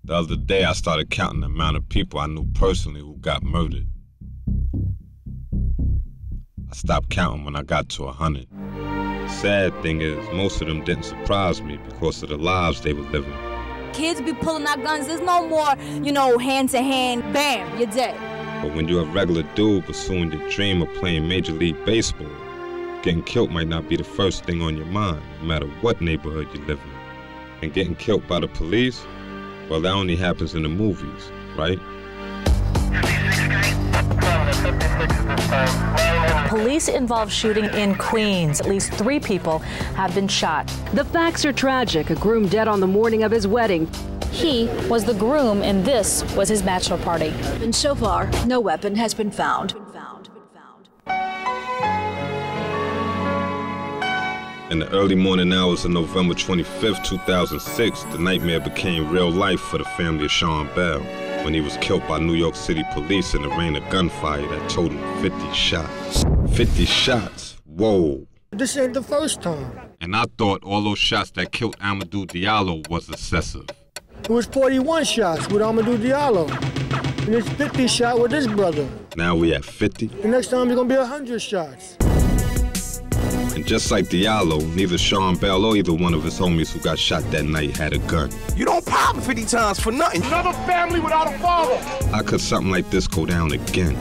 The other day, I started counting the amount of people I knew personally who got murdered. I stopped counting when I got to 100. The sad thing is, most of them didn't surprise me because of the lives they were living. Kids be pulling out guns. There's no more, hand-to-hand, bam, you're dead. But when you're a regular dude pursuing your dream of playing Major League Baseball, getting killed might not be the first thing on your mind, no matter what neighborhood you live in. And getting killed by the police? Well, that only happens in the movies, right? Police-involved shooting in Queens. At least 3 people have been shot. The facts are tragic. A groom dead on the morning of his wedding. He was the groom, and this was his bachelor party. And so far, no weapon has been found. In the early morning hours of November 25th, 2006, the nightmare became real life for the family of Sean Bell when he was killed by New York City police in the rain of gunfire that totaled 50 shots. 50 shots? Whoa. This ain't the first time. And I thought all those shots that killed Amadou Diallo was excessive. It was 41 shots with Amadou Diallo. And it's 50 shot with his brother. Now we at 50? The next time it's gonna be 100 shots. And just like Diallo, neither Sean Bell or either one of his homies who got shot that night had a gun. You don't pop 50 times for nothing. Another family without a father. How could something like this go down again?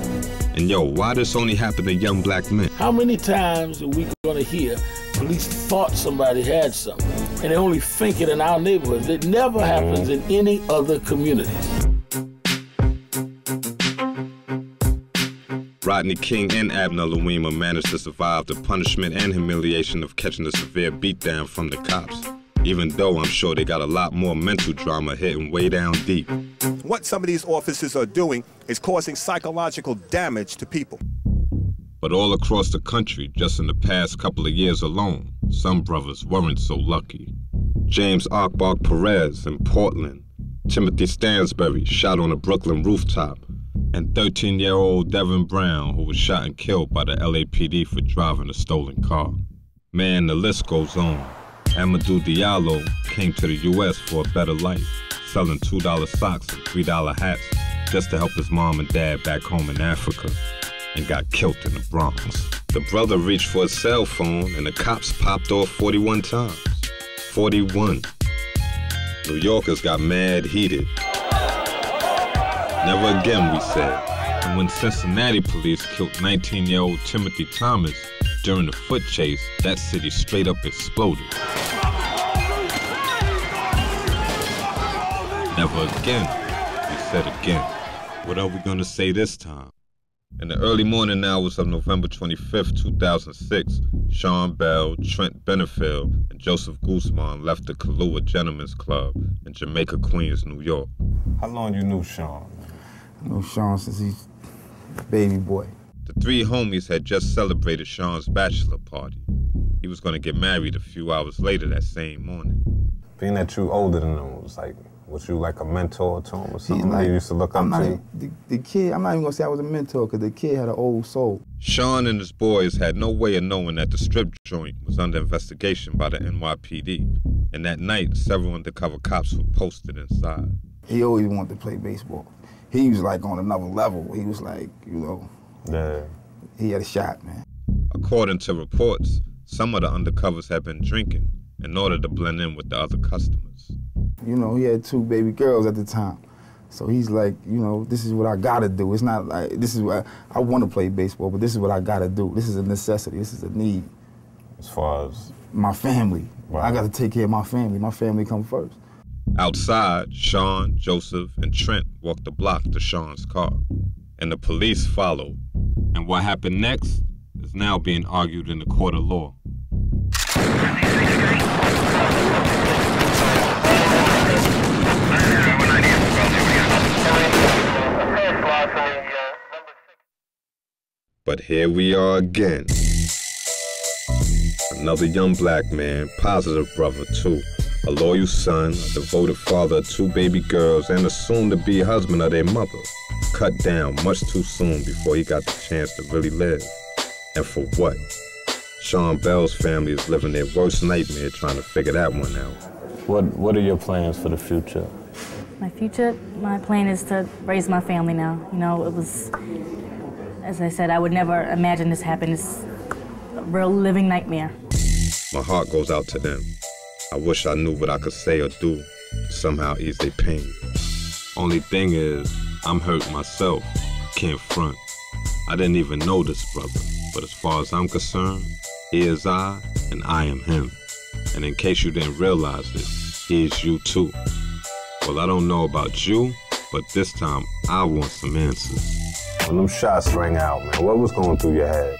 And yo, why this only happen to young black men? How many times are we gonna hear police thought somebody had something and they only think it in our neighborhoods? It never happens in any other communities. Rodney King and Abner Louima managed to survive the punishment and humiliation of catching a severe beatdown from the cops, even though I'm sure they got a lot more mental drama hitting way down deep. What some of these officers are doing is causing psychological damage to people. But all across the country, just in the past couple of years alone, some brothers weren't so lucky. James Arkbark Perez in Portland, Timothy Stansbury shot on a Brooklyn rooftop, and 13-year-old Devin Brown, who was shot and killed by the LAPD for driving a stolen car. Man, the list goes on. Amadou Diallo came to the U.S. for a better life, selling $2 socks and $3 hats just to help his mom and dad back home in Africa, and got killed in the Bronx. The brother reached for his cell phone, and the cops popped off 41 times. 41. New Yorkers got mad heated. Never again, we said. And when Cincinnati police killed 19-year-old Timothy Thomas during the foot chase, that city straight up exploded. Never again, we said again. What are we gonna say this time? In the early morning hours of November 25th, 2006, Sean Bell, Trent Benefield, and Joseph Guzman left the Kahlua Gentlemen's Club in Jamaica, Queens, New York. How long you knew Sean? I know Sean since he's a baby boy. The 3 homies had just celebrated Sean's bachelor party. He was going to get married a few hours later that same morning. Being that you older than him, was you like a mentor to him or something? Like, you used to look up to him? The kid, I'm not even going to say I was a mentor because the kid had an old soul. Sean and his boys had no way of knowing that the strip joint was under investigation by the NYPD. And that night, several undercover cops were posted inside. He always wanted to play baseball. He was like on another level. He was like, yeah. He had a shot, man. According to reports, some of the undercovers had been drinking in order to blend in with the other customers. He had 2 baby girls at the time. So he's like, this is what I gotta do. It's not like, this is what I want to play baseball, but this is what I gotta do. This is a necessity, this is a need. As far as? My family. Wow. I gotta take care of my family. My family come first. Outside, Sean, Joseph, and Trent walked the block to Sean's car, and the police followed. And what happened next is now being argued in the court of law. But here we are again. Another young black man, positive brother too. A loyal son, a devoted father of 2 baby girls, and a soon-to-be husband of their mother. Cut down much too soon before he got the chance to really live. And for what? Sean Bell's family is living their worst nightmare trying to figure that one out. What are your plans for the future? My future, my plan is to raise my family now. You know, it was, as I said, I would never imagine this happened. It's a real living nightmare. My heart goes out to them. I wish I knew what I could say or do to somehow ease their pain. Only thing is, I'm hurt myself. Can't front. I didn't even know this brother, but as far as I'm concerned, he is I and I am him. And in case you didn't realize it, he is you too. Well, I don't know about you, but this time I want some answers. When them shots rang out, man, what was going through your head?